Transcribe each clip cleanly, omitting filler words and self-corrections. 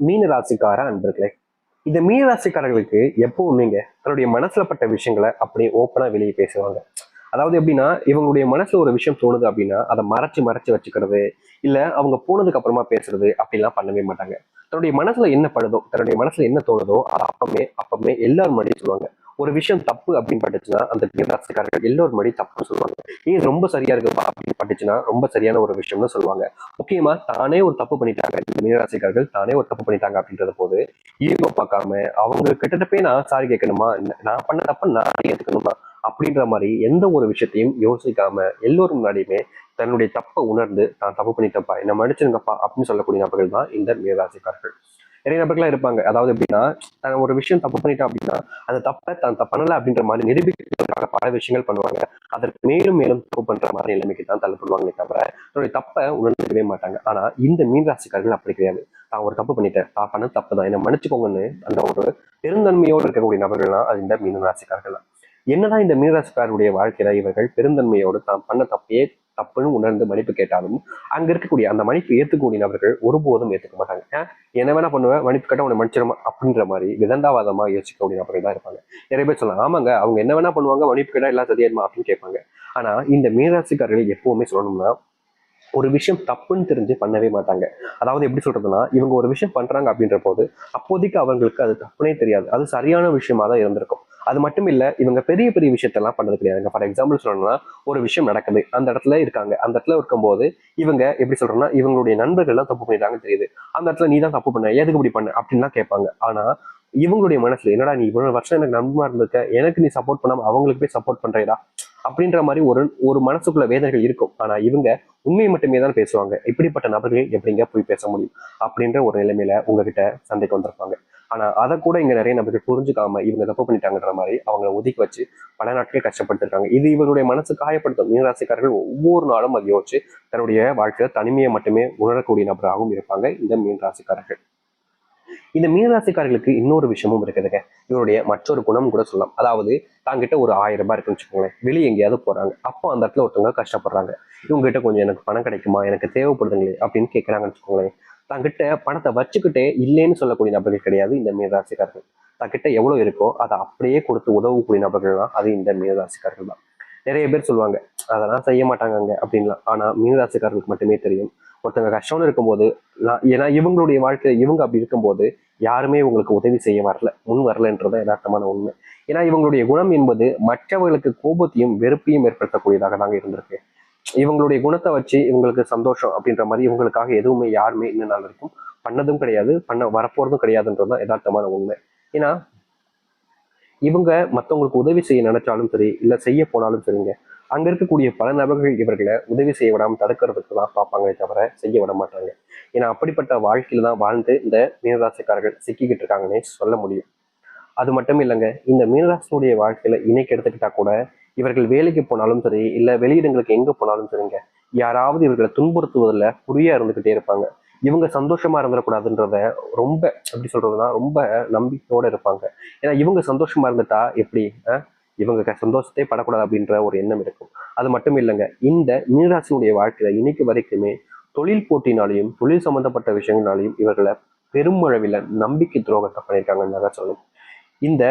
மீன ராசிக்கார அன்பர்களே, இந்த மீன ராசிக்காரர்களுக்கு எப்பவுமேங்க தன்னுடைய மனசுல பட்ட விஷயங்களை அப்படியே ஓப்பனா வெளியே பேசுவாங்க. அதாவது எப்படின்னா, இவங்களுடைய மனசுல ஒரு விஷயம் தோணுது அப்படின்னா அதை மறைச்சு மறைச்சு வச்சுக்கிறது, இல்ல அவங்க போனதுக்கு அப்புறமா பேசுறது அப்படிலாம் பண்ணவே மாட்டாங்க. தன்னுடைய மனசுல என்ன படுதோ, தன்னுடைய மனசுல என்ன தோணுதோ அதை அப்பமே அப்பமே எல்லாரும் முன்னாடியும் சொல்லுவாங்க. ஒரு விஷயம் தப்பு அப்படின்னு பட்டுச்சுன்னா அந்த மீனராசிக்காரர்கள் எல்லோரும் முன்னாடி தப்புன்னு சொல்லுவாங்க. இது ரொம்ப சரியா இருக்குப்பா அப்படின்னு பட்டுச்சுன்னா ரொம்ப சரியான ஒரு விஷயம்னு சொல்லுவாங்க. முக்கியமா தானே ஒரு தப்பு பண்ணிட்டாங்க, இந்த மீனராசிக்காரர்கள் தானே ஒரு தப்பு பண்ணிட்டாங்க அப்படின்றத போது ஈகோ பார்க்காம அவங்க கிட்ட போய் நான் சாரி கேட்கணுமா, நான் பண்ண தப்ப நான் ஏத்துக்கணுமா அப்படின்ற மாதிரி எந்த ஒரு விஷயத்தையும் யோசிக்காம எல்லோரும் முன்னாடியுமே தன்னுடைய தப்பை உணர்ந்து நான் தப்பு பண்ணிட்டப்பா என்ன மன்னிச்சிருங்கப்பா அப்படின்னு சொல்லக்கூடிய நபர்கள் தான் இந்த மீனராசிக்காரர்கள். நிறைய நபர்களா இருப்பாங்க. அதாவது எப்படின்னா, தான் ஒரு விஷயம் தப்பு பண்ணிட்டான் அப்படின்னா அந்த தப்பை தான் பண்ணல அப்படின்ற மாதிரி நிரூபிக்கிறதுக்காக பல விஷயங்கள் பண்ணுவாங்க. அதற்கு மேலும் மேலும் தப்பு பண்ற மாதிரி நிலைமைக்கு தான் தள்ளப்படுவாங்களே தவிர தன்னுடைய தப்பை உணர்ந்துக்கவே மாட்டாங்க. ஆனா இந்த மீன் ராசிக்காரர்கள் அப்படி கிடையாது. நான் ஒரு தப்பு பண்ணிட்டேன், நான் பண்ண தப்பு தான், என்ன மன்னிச்சுக்கோங்கன்னு அந்த ஒரு பெருந்தன்மையோடு இருக்கக்கூடிய நபர்கள்லாம் அது இந்த மீன் ராசிக்காரர்கள் தான். என்னதான் இந்த மீனராசிக்காரருடைய வாழ்க்கையில இவர்கள் பெருந்தன்மையோடு தான் பண்ண தப்பையே தப்புன்னு உணர்ந்து மன்னிப்பு கேட்டாலும் அங்க இருக்கக்கூடிய அந்த மன்னிப்பு ஏற்றுக்கூடிய நபர்கள் ஒருபோதும் ஏற்றுக்க மாட்டாங்க. என்ன வேணா பண்ணுவேன், மன்னிப்பு கேட்ட உன்னை மன்னிச்சிருமா அப்படின்ற மாதிரி விதண்டாவாதமா யோசிக்கக்கூடிய நபர்கள் தான் இருப்பாங்க. நிறைய பேர் சொல்லலாம், ஆமாங்க அவங்க என்ன வேணா பண்ணுவாங்க, மன்னிப்பு கேட்டா எல்லாம் சரியாயிருமா அப்படின்னு கேட்பாங்க. ஆனா இந்த மீனராசிக்காரர்கள் எப்பவுமே சொல்லணும்னா ஒரு விஷயம் தப்புன்னு தெரிஞ்சு பண்ணவே மாட்டாங்க. அதாவது எப்படி சொல்றதுன்னா, இவங்க ஒரு விஷயம் பண்றாங்க அப்படின்ற போது அப்போதைக்கு அவங்களுக்கு அது தப்புனே தெரியாது, அது சரியான விஷயமா தான் இருந்திருக்கும். அது மட்டும் இல்ல, இவங்க பெரிய பெரிய விஷயத்தெல்லாம் பண்ணது கிடையாதுங்க. ஃபார் எக்ஸாம்பிள் சொல்லணும்னா, ஒரு விஷயம் நடக்குது, அந்த இடத்துல இருக்காங்க, அந்த இடத்துல இருக்கும்போது இவங்க எப்படி சொல்றோம்னா இவங்களுடைய நண்பர்கள் எல்லாம் தப்பு பண்ணிட்டாங்க தெரியுது, அந்த இடத்துல நீ தான் தப்பு பண்ண, எதுக்கு இப்படி பண்ண அப்படின்லாம் கேட்பாங்க. ஆனா இவங்களுடைய மனசுல என்னடா நீ இவ்வளவு வருஷம் எனக்கு நண்பனா இருந்திருக்க, எனக்கு நீ சப்போர்ட் பண்ணாம அவங்களுக்கு போய் சப்போர்ட் பண்றேடா அப்படின்ற மாதிரி ஒரு ஒரு மனசுக்குள்ள வேதனைகள் இருக்கும். ஆனா இவங்க உண்மையை மட்டுமே தான் பேசுவாங்க. இப்படிப்பட்ட நபர்கள் எப்படிங்க போய் பேச முடியும் அப்படின்ற ஒரு நிலைமையில உங்ககிட்ட சண்டைக்கு வந்திருப்பாங்க. ஆனா அதை கூட இங்க நிறைய நபர்கள் புரிஞ்சுக்காம இவங்க தப்பு பண்ணிட்டாங்கன்ற மாதிரி அவங்க ஒதுக்கி வச்சு பல நாட்கள் கஷ்டப்பட்டுருக்காங்க. இது இவருடைய மனசு காயப்படுத்தும். மீனராசிக்காரர்கள் ஒவ்வொரு நாளும் அதை யோசிச்சு தன்னுடைய வாழ்க்கையில தனிமையை மட்டுமே உணரக்கூடிய நபராகவும் இருப்பாங்க இந்த மீனராசிக்காரர்கள். இந்த மீனராசிக்காரர்களுக்கு இன்னொரு விஷயமும் இருக்குதுங்க. இவருடைய மற்றொரு குணம் கூட சொல்லலாம். அதாவது தாங்கிட்ட ஒரு 1000 ரூபாய் இருக்குன்னு வச்சுக்கோங்களேன், வெளியே எங்கேயாவது போறாங்க, அப்போ அந்த இடத்துல ஒருத்தவங்க கஷ்டப்படுறாங்க, இவங்க கிட்ட கொஞ்சம் எனக்கு பணம் கிடைக்குமா, எனக்கு தேவைப்படுதுங்களே அப்படின்னு கேட்கறாங்கன்னு வச்சுக்கோங்களேன். தங்கிட்ட பணத்தை வச்சுக்கிட்டே இல்லைன்னு சொல்லக்கூடிய நபர்கள் கிடையாது இந்த மீனராசிக்காரர்கள். தங்கிட்ட எவ்வளவு இருக்கோ அதை அப்படியே கொடுத்து உதவக்கூடிய நபர்கள் தான் அது இந்த மீனராசிக்காரர்கள் தான். நிறைய பேர் சொல்லுவாங்க அதெல்லாம் செய்ய மாட்டாங்க அப்படின்லாம். ஆனா மீனராசிக்காரர்களுக்கு மட்டுமே தெரியும், ஒருத்தவங்க கஷ்டம்னு இருக்கும்போது ஏன்னா இவங்களுடைய வாழ்க்கையில இவங்க அப்படி இருக்கும்போது யாருமே இவங்களுக்கு உதவி செய்ய வரல, முன் வரலன்றதான் யதார்த்தமான உண்மை. ஏன்னா இவங்களுடைய குணம் என்பது மற்றவர்களுக்கு கோபத்தையும் வெறுப்பையும் ஏற்படுத்தக்கூடியதாக தாங்க இருந்திருக்கு. இவங்களுடைய குணத்தை வச்சு இவங்களுக்கு சந்தோஷம் அப்படின்ற மாதிரி இவங்களுக்காக எதுவுமே யாருமே இன்னும் நாள் இருக்கும் பண்ணதும் கிடையாது, பண்ண வரப்போறதும் கிடையாதுன்றதுதான் யதார்த்தமான உண்மை. ஏன்னா இவங்க மற்றவங்களுக்கு உதவி செய்ய நினைச்சாலும் சரி, இல்ல செய்ய போனாலும் சரிங்க, அங்க இருக்கக்கூடிய பல நபர்கள் இவர்களை உதவி செய்ய விடாம தடுக்கிறதுக்கு தான் பார்ப்பாங்களே தவிர செய்ய விட மாட்டாங்க. ஏன்னா அப்படிப்பட்ட வாழ்க்கையில தான் வாழ்ந்து இந்த மீனராசிக்காரர்கள் சிக்கிக்கிட்டு இருக்காங்கன்னே சொல்ல முடியும். அது மட்டும் இல்லைங்க, இந்த மீனராசினுடைய வாழ்க்கையில இன்னைக்கு எடுத்துக்கிட்டா கூட இவர்கள் வேலைக்கு போனாலும் சரி, இல்ல வெளியிடங்களுக்கு எங்க போனாலும் சரிங்க, யாராவது இவர்களை துன்புறுத்துவதில் குறியா இருந்துகிட்டே இருப்பாங்க. இவங்க சந்தோஷமா இருந்துடக்கூடாதுன்றத ரொம்ப எப்படி சொல்றதுன்னா ரொம்ப நம்பிக்கையோட இருப்பாங்க. ஏன்னா இவங்க சந்தோஷமா இருந்துட்டா எப்படி, இவங்க சந்தோஷத்தை படக்கூடாது அப்படின்ற ஒரு எண்ணம் இருக்கும். அது மட்டும் இல்லைங்க, இந்த மீனராசினுடைய வாழ்க்கையில இன்னைக்கு வரைக்குமே தொழில் போட்டினாலையும் தொழில் சம்பந்தப்பட்ட விஷயங்களாலையும் இவர்களை பெருமளவில் நம்பிக்கை துரோகத்தை பண்ணியிருக்காங்கன்னு சொல்லணும். இந்த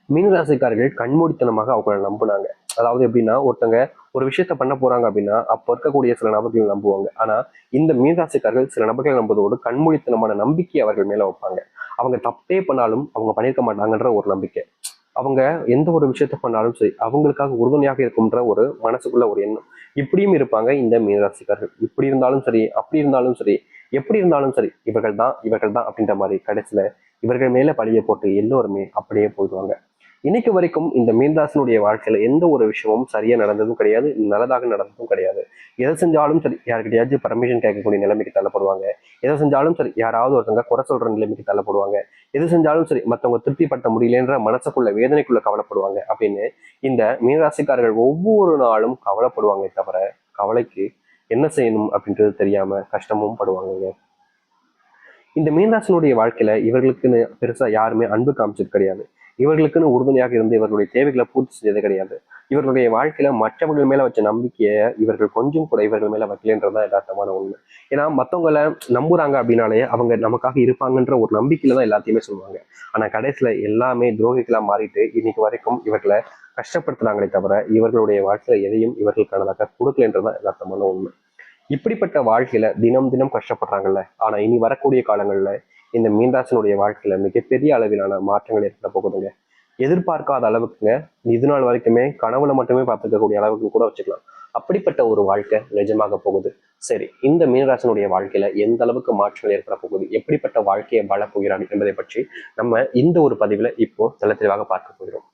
மீனராசிக்காரர்கள் கண்மூடித்தனமாக அவங்கள நம்புனாங்க. அதாவது எப்படின்னா, ஒருத்தங்க ஒரு விஷயத்த பண்ண போறாங்க அப்படின்னா அப்போ இருக்கக்கூடிய சில நபர்கள் நம்புவாங்க. ஆனா இந்த மீனராசிக்காரர்கள் சில நபர்கள் நம்புவதோடு கண்மூடித்தனமான நம்பிக்கை அவர்கள் மேல வைப்பாங்க. அவங்க தப்பே பண்ணாலும் அவங்க பண்ணியிருக்க மாட்டாங்கன்ற ஒரு நம்பிக்கை. அவங்க எந்த ஒரு விஷயத்த பண்ணாலும் சரி அவங்களுக்காக உறுதுணையாக இருக்கும்ன்ற ஒரு மனசுக்குள்ள ஒரு எண்ணம். இப்படியும் இருப்பாங்க இந்த மீனராசிக்காரர்கள். இப்படி இருந்தாலும் சரி, அப்படி இருந்தாலும் சரி, எப்படி இருந்தாலும் சரி, இவர்கள் தான் இவர்கள் தான் அப்படின்ற மாதிரி கடைசியில இவர்கள் மேல பழிய போட்டு எல்லோருமே அப்படியே போயிடுவாங்க. இன்னைக்கு வரைக்கும் இந்த மீன்தாசனுடைய வாழ்க்கையில எந்த ஒரு விஷயமும் சரியா நடந்ததும் கிடையாது, நல்லதாக நடந்ததும் கிடையாது. எதை செஞ்சாலும் சரி யாருக்கிட்டையாச்சும் பர்மிஷன் கேட்கக்கூடிய நிலைமைக்கு தள்ளப்படுவாங்க. எதை செஞ்சாலும் சரி யாராவது ஒருத்தங்க குறை சொல்ற நிலைமைக்கு தள்ளப்படுவாங்க. எது செஞ்சாலும் சரி மற்றவங்க திருப்திப்படுத்த முடியலன்ற மனசுக்குள்ள வேதனைக்குள்ள கவலைப்படுவாங்க அப்படின்னு இந்த மீனராசிக்காரர்கள் ஒவ்வொரு நாளும் கவலைப்படுவாங்க தவிர கவலைக்கு என்ன செய்யணும் அப்படின்றது தெரியாம கஷ்டமும் படுவாங்க. இந்த மீனராசினுடைய வாழ்க்கையில இவர்களுக்குன்னு பெருசா யாருமே அன்பு காமிச்சது கிடையாது. இவர்களுக்குன்னு உறுதுணையாக இருந்து இவர்களுடைய தேவைகளை பூர்த்தி செஞ்சது கிடையாது. இவர்களுடைய வாழ்க்கையில மற்றவர்கள் மேல வச்ச நம்பிக்கையை இவர்கள் கொஞ்சம் கூட இவர்கள் மேல வைக்கலன்றதான் யதார்த்தமான உண்மை. ஏன்னா மத்தவங்களை நம்புறாங்க அப்படின்னாலே அவங்க நமக்காக இருப்பாங்கன்ற ஒரு நம்பிக்கையில தான் எல்லாத்தையுமே சொல்லுவாங்க. ஆனா கடைசியில எல்லாமே துரோகிகளா மாறிட்டு இன்னைக்கு வரைக்கும் இவர்களை கஷ்டப்படுத்துறாங்களே தவிர இவர்களுடைய வாழ்க்கையில எதையும் இவர்களுக்கானதாக கொடுக்கலன்றதான் யதார்த்தமான உண்மை. இப்படிப்பட்ட வாழ்க்கையில தினம் தினம் கஷ்டப்படுறாங்கல்ல. ஆனா இனி வரக்கூடிய காலங்கள்ல இந்த மீன்ராசனுடைய வாழ்க்கையில மிகப்பெரிய அளவிலான மாற்றங்கள் ஏற்பட போகுதுங்க. எதிர்பார்க்காத அளவுக்குங்க. இது நாள் வரைக்குமே கனவுல மட்டுமே பார்த்துக்கக்கூடிய அளவுக்கு கூட வச்சுக்கலாம். அப்படிப்பட்ட ஒரு வாழ்க்கை நிஜமாக போகுது. சரி, இந்த மீனராசனுடைய வாழ்க்கையில எந்த அளவுக்கு மாற்றங்கள் ஏற்பட போகுது, எப்படிப்பட்ட வாழ்க்கையை வாழ போகிறான் என்பதை பற்றி நம்ம இந்த ஒரு பதிவுல இப்போ தெளிவாக பார்க்க போகிறோம்.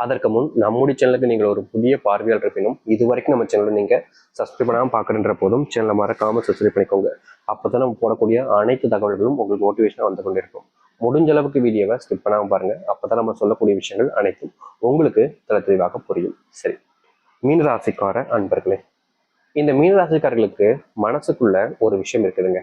அதற்கு முன் நம்முடைய சேனலுக்கு நீங்கள் ஒரு புதிய பார்வையாளர் இருப்பினும் இது வரைக்கும் நம்ம சேனலை நீங்க சப்ஸ்கிரைப் பண்ணாமல் பார்க்குறன்ற போதும் சேனலை மறக்காம சப்ஸ்கிரைப் பண்ணிக்கோங்க. அப்போதான் நம்ம போடக்கூடிய அனைத்து தகவல்களும் உங்களுக்கு மோட்டிவேஷனாக வந்து கொண்டிருக்கும். முடிஞ்ச அளவுக்கு வீடியோவை ஸ்கிப் பண்ணாமல் பாருங்க. அப்பதான் நம்ம சொல்லக்கூடிய விஷயங்கள் அனைத்தும் உங்களுக்கு தெளிவாக புரியும். சரி, மீனராசிக்கார அன்பர்களே, இந்த மீனராசிக்காரர்களுக்கு மனசுக்குள்ள ஒரு விஷயம் இருக்குதுங்க.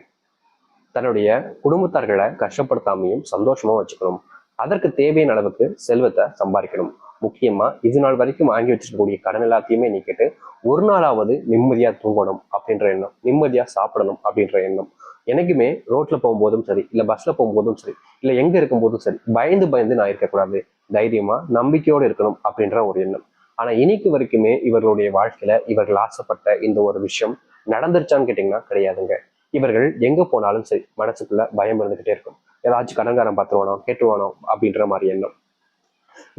தன்னுடைய குடும்பத்தார்களை கஷ்டப்படுத்தாமையும் சந்தோஷமா வச்சுக்கணும். அதற்கு தேவையான அளவுக்கு செல்வத்தை சம்பாதிக்கணும். முக்கியமா இது நாள் வரைக்கும் வாங்கி வச்சிருக்கக்கூடிய கடன் எல்லாத்தையுமே நீக்கிட்டு ஒரு நாளாவது நிம்மதியா தூங்கணும் அப்படின்ற எண்ணம், நிம்மதியா சாப்பிடணும் அப்படின்ற எண்ணம். எனக்குமே ரோட்ல போகும்போதும் சரி, இல்ல பஸ்ல போகும்போதும் சரி, இல்ல எங்க இருக்கும் போதும் சரி, பயந்து நான் இருக்கக்கூடாது, தைரியமா நம்பிக்கையோடு இருக்கணும் அப்படின்ற ஒரு எண்ணம். ஆனா இன்னைக்கு வரைக்குமே இவர்களுடைய வாழ்க்கையில இவர்கள் ஆசைப்பட்ட இந்த ஒரு விஷயம் நடந்துருச்சான்னு கேட்டீங்கன்னா கிடையாதுங்க. இவர்கள் எங்க போனாலும் சரி மனசுக்குள்ள பயம் இருந்துகிட்டே இருக்கும். ஏதாச்சும் கடன்காரன் பார்த்துருவானோ கேட்டுருவானோ அப்படின்ற மாதிரி எண்ணம்.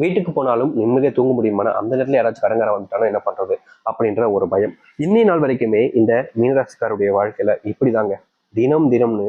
வீட்டுக்கு போனாலும் நிம்மதியா தூங்க முடியுமானா அந்த நேரத்துல யாராச்சும் கடன்காரன் வந்துட்டானா என்ன பண்றது அப்படின்ற ஒரு பயம். இன்னி நாள் வரைக்குமே இந்த மீனராசிக்காருடைய வாழ்க்கையில இப்படிதாங்க. தினம்னு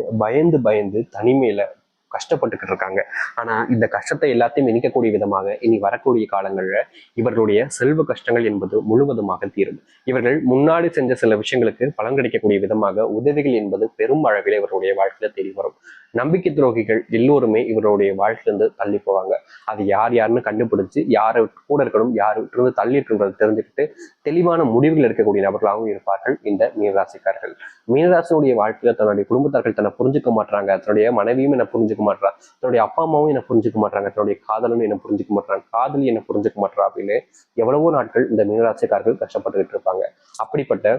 பயந்து தனிமையில கஷ்டப்பட்டுக்கிட்டு இருக்காங்க. ஆனா இந்த கஷ்டத்தை எல்லாத்தையும் இணைக்கக்கூடிய விதமாக இனி வரக்கூடிய காலங்கள்ல இவர்களுடைய செல்வ கஷ்டங்கள் என்பது முழுவதுமாக தீரும். இவர்கள் முன்னாடி செஞ்ச சில விஷயங்களுக்கு பலன் கிடைக்கக்கூடிய விதமாக உதவிகள் என்பது பெரும் அளவில் இவருடைய வாழ்க்கையில தேடி வரும். நம்பிக்கை துரோகிகள் எல்லோருமே இவருடைய வாழ்க்கையிலிருந்து தள்ளி போவாங்க. அது யாருன்னு கண்டுபிடிச்சு யாரை கூட இருக்கணும், யாரு இருந்து தள்ளி இருக்குன்றதை தெரிஞ்சுக்கிட்டு தெளிவான முடிவுகள் எடுக்கக்கூடிய நபர்களாகவும் இருப்பார்கள் இந்த மீனராசிக்காரர்கள். மீனராசினுடைய வாழ்க்கையில தன்னுடைய குடும்பத்தார்கள் தன்னை புரிஞ்சுக்க மாட்டாங்க, தன்னுடைய மனைவியும் என்ன புரிஞ்சுக்க மாட்டான், தன்னுடைய அப்பா அம்மாவும் என்ன புரிஞ்சுக்க மாட்டாங்க, தன்னுடைய காதலனும் என்ன புரிஞ்சுக்க மாட்டாங்க, காதலி என்ன புரிஞ்சுக்க மாட்டா அப்படின்னு எவ்வளவோ நாட்கள் இந்த மீனராசிக்காரர்கள் கஷ்டப்பட்டுக்கிட்டு இருப்பாங்க. அப்படிப்பட்ட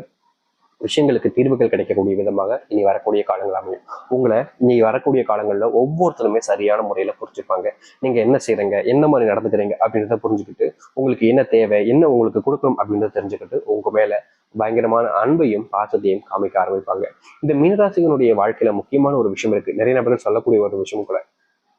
விஷயங்களுக்கு தீர்வுகள் கிடைக்கக்கூடிய விதமாக இனி வரக்கூடிய காலங்கள் அமையும். உங்களை இனி வரக்கூடிய காலங்கள்ல ஒவ்வொருத்தருமே சரியான முறையில புரிஞ்சுப்பாங்க. நீங்க என்ன செய்யறீங்க, என்ன மாதிரி நடந்துக்கிறீங்க அப்படின்றத புரிஞ்சுக்கிட்டு உங்களுக்கு என்ன தேவை, என்ன உங்களுக்கு கொடுக்கணும் அப்படின்றத தெரிஞ்சுக்கிட்டு உங்க மேல பயங்கரமான அன்பையும் பாசத்தையும் காமிக்க ஆரம்பிப்பாங்க. இந்த மீனராசிகளுடைய வாழ்க்கையில முக்கியமான ஒரு விஷயம் இருக்கு. நிறைய நபர்கள் சொல்லக்கூடிய ஒரு விஷயம் கூட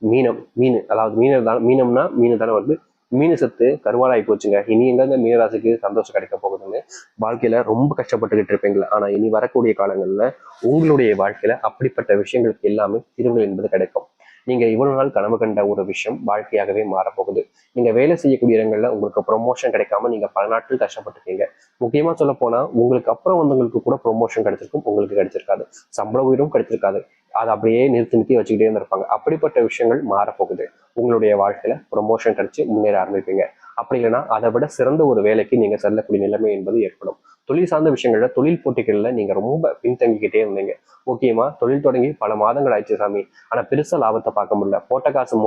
மீன், அதாவது மீன் தானே வந்து மீன் சத்து கருவாடாகி போச்சுங்க. இனி எங்க மீனராசிக்கு சந்தோஷம் கிடைக்க போகுதுன்னு வாழ்க்கையில ரொம்ப கஷ்டப்பட்டுக்கிட்டு இருப்பீங்களா. ஆனா இனி வரக்கூடிய காலங்கள்ல உங்களுடைய வாழ்க்கையில அப்படிப்பட்ட விஷயங்களுக்கு எல்லாமே தீர்வுகள் என்பது கிடைக்கும். நீங்க இவ்வளவு நாள் கனவு கண்ட ஒரு விஷயம் வாழ்க்கையாகவே மாறப்போகுது. நீங்க வேலை செய்யக்கூடிய இடங்கள்ல உங்களுக்கு ப்ரொமோஷன் கிடைக்காம நீங்க பல நாட்கள் கஷ்டப்பட்டுருக்கீங்க. முக்கியமா சொல்ல போனா உங்களுக்கு அப்புறம் வந்தவங்களுக்கு கூட ப்ரொமோஷன் கிடைச்சிருக்கும், உங்களுக்கு கிடைச்சிருக்காது. சம்பள உயரும் கிடைச்சிருக்காது. அதை அப்படியே நிறுத்தி வச்சுக்கிட்டே இருந்திருப்பாங்க. அப்படிப்பட்ட விஷயங்கள் மாறப்போகுது. உங்களுடைய வாழ்க்கையில ப்ரொமோஷன் கிடைச்சு முன்னேற ஆரம்பிப்பீங்க. அப்படி இல்லைன்னா அதை விட சிறந்த ஒரு வேலைக்கு நீங்க செல்லக்கூடிய நிலைமை என்பது ஏற்படும். தொழில் சார்ந்த விஷயங்கள்ல தொழில் போட்டிகள்ல நீங்க ரொம்ப பின்தங்கிக்கிட்டே இருந்தீங்க. முக்கியமா தொழில் தொடங்கி பல மாதங்கள் ஆயிடுச்சு சாமி, ஆனா பெருசா லாபத்தை பார்க்க முடியல, போட்ட காசு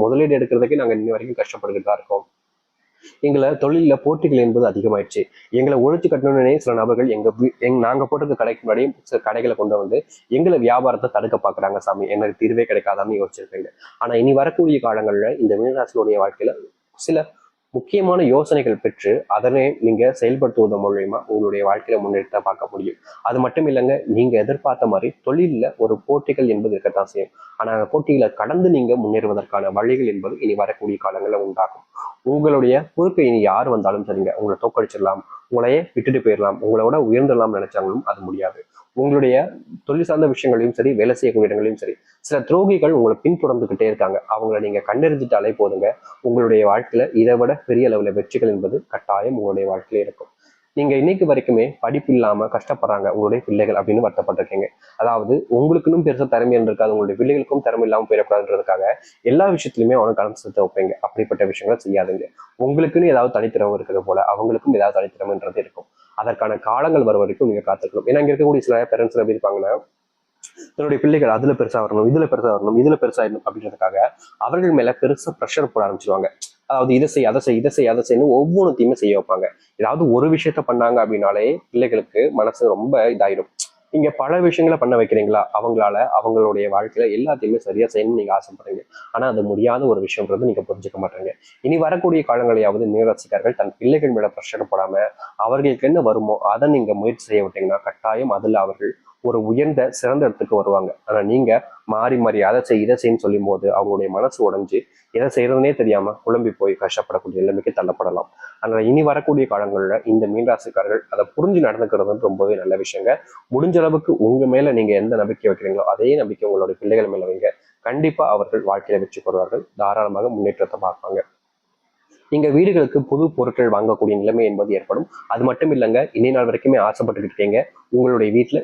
முதலீடு எடுக்கிறதுக்கே நாங்க இன்ன வரைக்கும் கஷ்டப்பட்டுக்கிட்டு தான் இருக்கோம். எங்களை தொழில போட்டிகள் என்பது அதிகமாயிடுச்சு. எங்களை ஒழிச்சு கட்டணும்னே சில நபர்கள் நாங்க போட்டிருக்க கடைக்கு முன்னாடியும் சில கடைகளை கொண்டு வந்து எங்களை வியாபாரத்தை தடுக்க பாக்குறாங்க சாமி, எனக்கு தீர்வே கிடைக்காதான்னு யோசிச்சிருப்பீங்க. ஆனா இனி வரக்கூடிய காலங்கள்ல இந்த மீனராசினுடைய வாழ்க்கையில சில முக்கியமான யோசனைகள் பெற்று அதனை நீங்க செயல்படுத்துவதன் மூலயமா உங்களுடைய வாழ்க்கையில முன்னேற்ற பார்க்க முடியும். அது மட்டும் இல்லைங்க, நீங்க எதிர்பார்த்த மாதிரி தொழில்ல ஒரு போட்டிகள் என்பது இருக்கத்தான் செய்யும். ஆனா போட்டிகளை கடந்து நீங்க முன்னேறுவதற்கான வழிகள் என்பது இனி வரக்கூடிய காலங்களில் உண்டாகும். உங்களுடைய பொறுப்பை இனி யார் வந்தாலும் சரிங்க, உங்களை தோக்கடிச்சிடலாம், உங்களையே விட்டுட்டு போயிடலாம், உங்களோட உயர்ந்தலாம் நினைச்சாங்களும் அது முடியாது. உங்களுடைய தொழில் சார்ந்த விஷயங்களையும் சரி, வேலை செய்யக்கூடிய இடங்களையும் சரி, சில துரோகிகள் உங்களை பின்தொடர்ந்துகிட்டே இருக்காங்க. அவங்களை நீங்க கண்டறிஞ்சிட்டாலே போதுங்க, உங்களுடைய வாழ்க்கையில இதை விட பெரிய அளவுல வெற்றிகள் என்பது கட்டாயம் உங்களுடைய வாழ்க்கையில இருக்கும். நீங்க இன்னைக்கு வரைக்குமே படிப்பு இல்லாம கஷ்டப்படுறாங்க உங்களுடைய பிள்ளைகள் அப்படின்னு வருத்தப்பட்டிருக்கீங்க. அதாவது உங்களுக்குன்னு பெருசா திறமை இருக்காது, உங்களுடைய பிள்ளைகளுக்கும் திறமை இல்லாம போயிடக்கூடாதுன்றதுக்காக எல்லா விஷயத்திலுமே அவனை கலந்து செலுத்த வைப்பீங்க. அப்படிப்பட்ட விஷயங்களை செய்யாதுங்க. உங்களுக்குன்னு ஏதாவது தனித்திறமை இருக்கிறது போல அவங்களுக்கும் ஏதாவது தனித்திறமைன்றது இருக்கும். அதற்கான காலங்கள் வர வரைக்கும் நீங்க காத்துக்கணும். ஏன்னா இங்க இருக்கக்கூடிய சில பேரண்ட்ஸ் எப்படி இருப்பாங்கன்னா, தன்னுடைய பிள்ளைகள் அதுல பெருசா வரணும், இதுல பெருசா வரணும், இதுல பெருசாயிடணும் அப்படின்றதுக்காக அவர்கள் மேல பெருசா ப்ரெஷர் போட ஆரம்பிச்சிருவாங்க. அதாவது இதை செய், அதை செய், இதை செய், அதை செய்யணும், ஒவ்வொன்றுத்தையுமே செய்ய வைப்பாங்க. ஏதாவது ஒரு விஷயத்த பண்ணாங்க அப்படின்னாலே பிள்ளைகளுக்கு மனசு ரொம்ப இதாயிடும். நீங்க பல விஷயங்களை பண்ண வைக்கிறீங்களா, அவங்களால அவங்களுடைய வாழ்க்கையில எல்லாத்தையுமே சரியா செய்யணும்னு நீங்க ஆசைப்படுறீங்க. ஆனா அது முடியாத ஒரு விஷயம்ன்றது நீங்க புரிஞ்சுக்க மாட்டீங்க. இனி வரக்கூடிய காலங்களையாவது மீனராசிக்காரர்கள் தன் பிள்ளைகள் மேல ப்ரெஷர் போடாம அவர்களுக்கு என்ன வருமோ அதை நீங்க முயற்சி செய்ய விட்டீங்கன்னா கட்டாயம் அதுல அவர்கள் ஒரு உயர்ந்த சிறந்த இடத்துக்கு வருவாங்க. ஆனா நீங்க மாறி மாறி அதை செய் இதை செய்யன்னு சொல்லும் போது அவங்களுடைய மனசு உடைஞ்சு எதை செய்யறதுனே தெரியாம குழம்பி போய் கஷ்டப்படக்கூடிய நிலைமைக்கு தள்ளப்படலாம். அதனால இனி வரக்கூடிய காலங்களில் இந்த மீனராசிக்காரர்கள் அதை புரிஞ்சு நடந்துக்கிறது ரொம்பவே நல்ல விஷயங்க. முடிஞ்ச அளவுக்கு உங்க மேல நீங்க எந்த நம்பிக்கை வைக்கிறீங்களோ அதே நம்பிக்கை உங்களுடைய பிள்ளைகள் மேல வைங்க. கண்டிப்பா அவர்கள் வாழ்க்கையில வெற்றி பெறுவார்கள், தாராளமாக முன்னேற்றத்தை பார்ப்பாங்க. நீங்க வீடுகளுக்கு புது பொருட்கள் வாங்கக்கூடிய நிலைமை என்பது ஏற்படும். அது மட்டும் இல்லைங்க, இன்னை நாள் வரைக்குமே ஆசைப்பட்டுக்கிட்டு இருக்கீங்க உங்களுடைய வீட்டுல